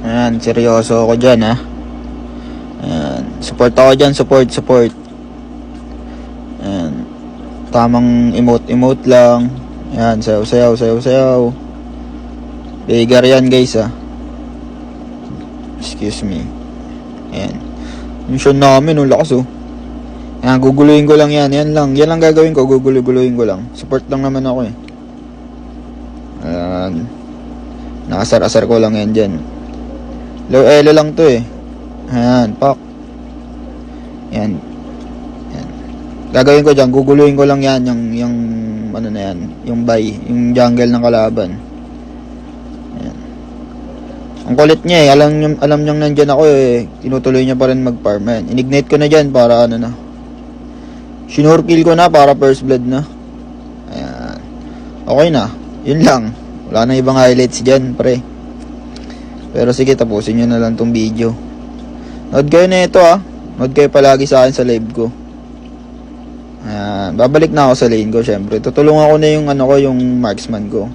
Ayan, seryoso ako dyan, ha. Ayan, support ako dyan, support. Ayan, tamang emote lang. Ayan, sayaw. Bigger yan, guys, ha. Excuse me. Ayan, yung show namin, lakas, oh. Ayan, guguluhin ko lang yan. Yan lang gagawin ko, guguluhin ko lang. Support lang naman ako, eh. Ayan, nakasar-asar ko lang yan dyan. Low elo lang to, eh. Ayan, pak. Ayan. Gagawin ko dyan, guguluhin ko lang yan, yung ano na yan, yung buy, yung jungle ng kalaban. Ayan. Ang kulit niya, eh. Alam niyang nandyan ako, eh. Tinutuloy niya pa rin mag-farm. Ayan, inignite ko na dyan para ano na. Sinurkill ko na para first blood na. Ayan. Okay na. Yun lang. Wala na ibang highlights dyan, pre. Pero sige, tapusin nyo na lang tong video. Nood kayo na ito, ha. Nood kayo palagi sa akin sa live ko. Ayan. Babalik na ako sa lane ko, syempre. Tutulungan ko na yung yung marksman ko.